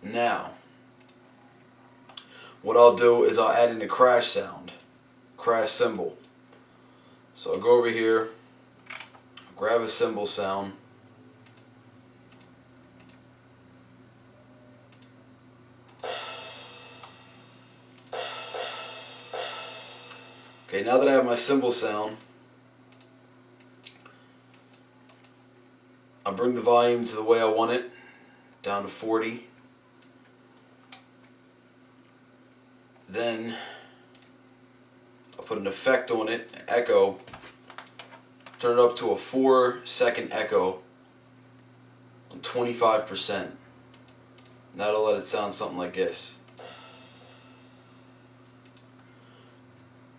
Now, what I'll do is I'll add in a crash sound, crash cymbal. So I'll go over here, grab a cymbal sound, okay, now that I have my cymbal sound, I'll bring the volume to the way I want it, down to 40. Then I'll put an effect on it, an echo, turn it up to a 4-second echo on 25%. That'll let it sound something like this.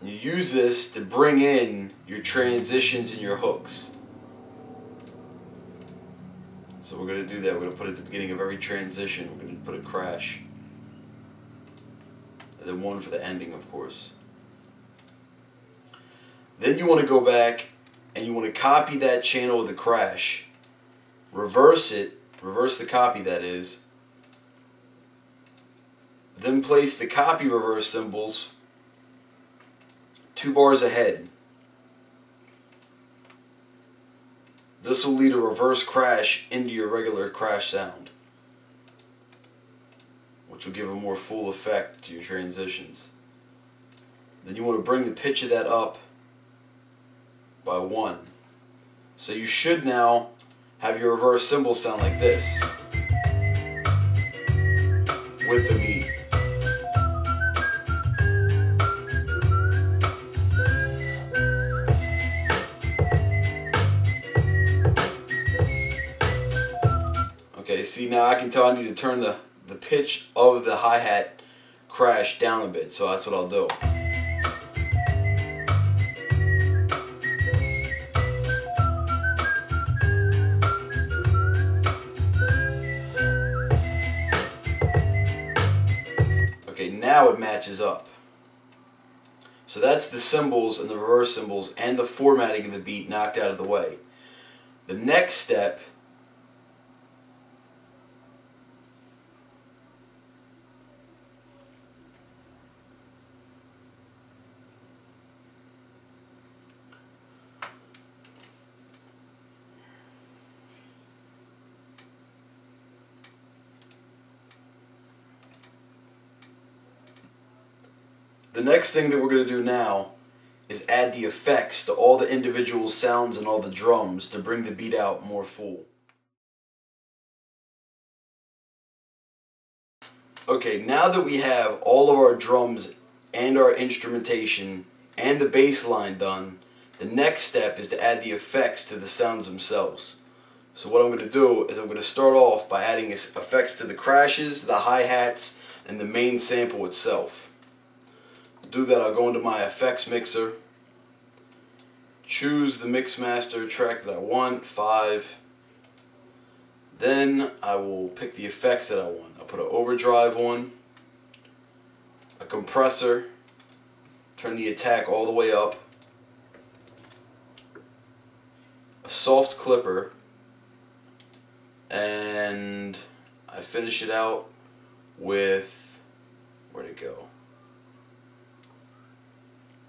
You use this to bring in your transitions and your hooks. So we're going to do that. We're going to put it at the beginning of every transition. We're going to put a crash. And then one for the ending, of course. Then you want to go back and you want to copy that channel of the crash. Reverse it. Reverse the copy, that is. Then place the copy reverse cymbals 2 bars ahead. This will lead a reverse crash into your regular crash sound, which will give a more full effect to your transitions. Then you want to bring the pitch of that up by 1. So you should now have your reverse cymbal sound like this with the beat. Okay, see, now I can tell I need to turn the pitch of the hi-hat crash down a bit, so that's what I'll do. Okay, now it matches up. So that's the cymbals and the reverse cymbals and the formatting of the beat knocked out of the way. The next step The next thing that we're going to do now is add the effects to all the individual sounds and all the drums to bring the beat out more full. Okay, now that we have all of our drums and our instrumentation and the bass line done, the next step is to add the effects to the sounds themselves. So what I'm going to do is I'm going to start off by adding effects to the crashes, the hi-hats, and the main sample itself. To do that, I'll go into my effects mixer, choose the mix master track that I want, 5. Then I will pick the effects that I want. I'll put an overdrive on, a compressor, turn the attack all the way up, a soft clipper, and I finish it out with, where'd it go?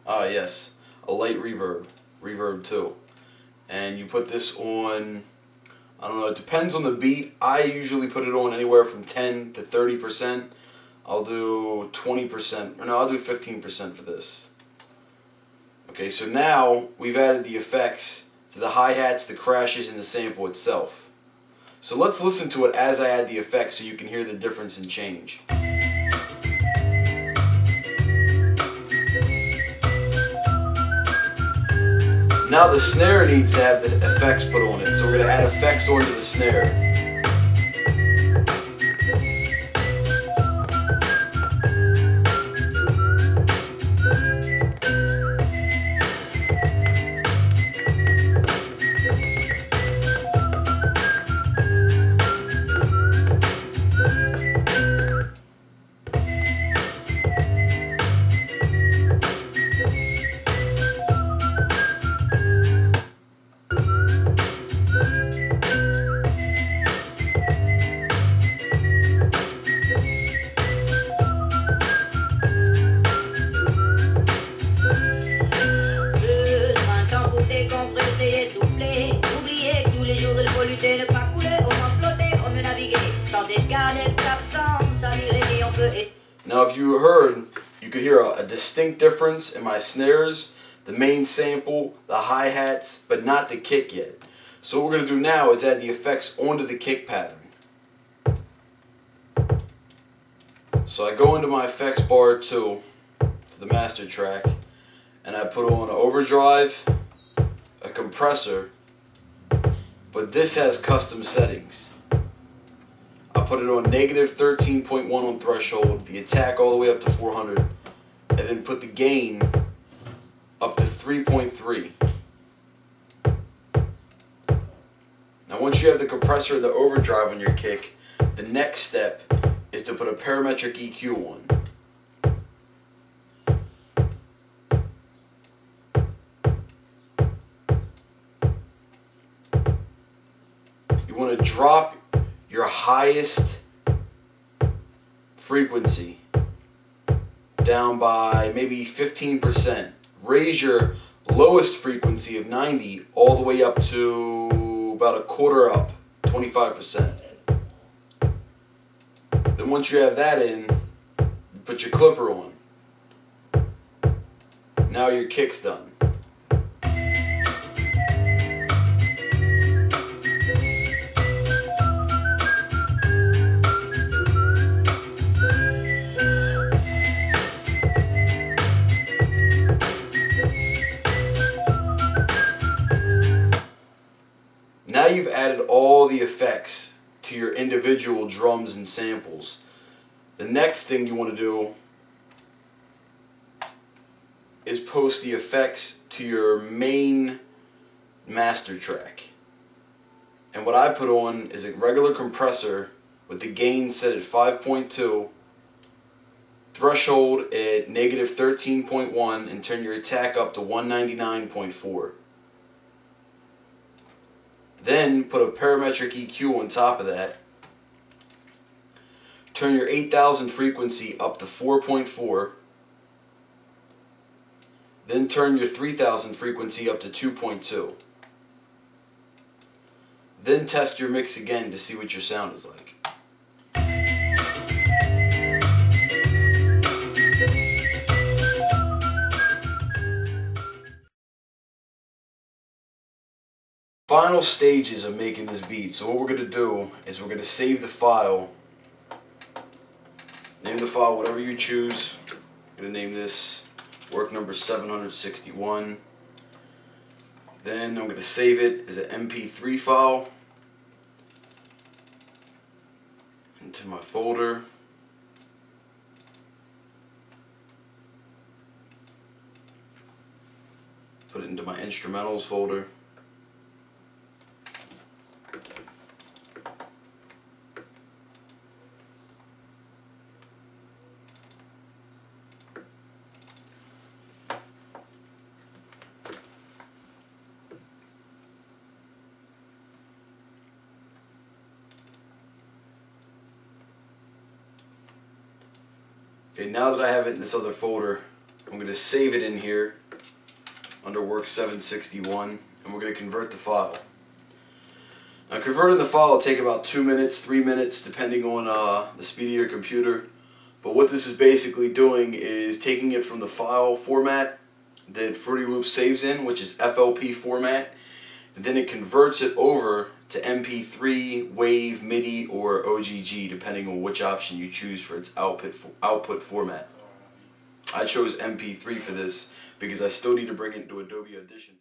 Ah, yes, a light reverb, reverb 2. And you put this on, I don't know, it depends on the beat. I usually put it on anywhere from 10 to 30%. I'll do 20%, or no, I'll do 15% for this. Okay, so now we've added the effects to the hi-hats, the crashes, and the sample itself. So let's listen to it as I add the effects so you can hear the difference and change. Now the snare needs to have the effects put on it, so we're going to add effects onto the snare. Now if you heard, you could hear a distinct difference in my snares, the main sample, the hi-hats, but not the kick yet. So what we're going to do now is add the effects onto the kick pattern. So I go into my effects bar 2 for the master track, and I put on an overdrive, a compressor, but this has custom settings. I put it on negative 13.1 on threshold, the attack all the way up to 400, and then put the gain up to 3.3. Now once you have the compressor and the overdrive on your kick, the next step is to put a parametric EQ on. You want to drop your highest frequency down by maybe 15%. Raise your lowest frequency of 90 all the way up to about a quarter up, 25%. Then once you have that in, you put your clipper on. Now your kick's done. Now you've added all the effects to your individual drums and samples. The next thing you want to do is post the effects to your main master track. And what I put on is a regular compressor with the gain set at 5.2, threshold at negative 13.1, and turn your attack up to 199.4. Then put a parametric EQ on top of that. Turn your 8000 frequency up to 4.4. Then turn your 3000 frequency up to 2.2. Then test your mix again to see what your sound is like. Final stages of making this beat. So what we're going to do is we're going to save the file. Name the file whatever you choose. I'm going to name this work number 761. Then I'm going to save it as an MP3 file into my folder. Put it into my instrumentals folder. Okay, now that I have it in this other folder, I'm going to save it in here under work 761, and we're going to convert the file. Now converting the file will take about 2 minutes, 3 minutes, depending on the speed of your computer. But what this is basically doing is taking it from the file format that Fruity Loops saves in, which is FLP format, and then it converts it over to MP3, WAV, MIDI, or OGG, depending on which option you choose for its output format. I chose MP3 for this because I still need to bring it into Adobe Audition.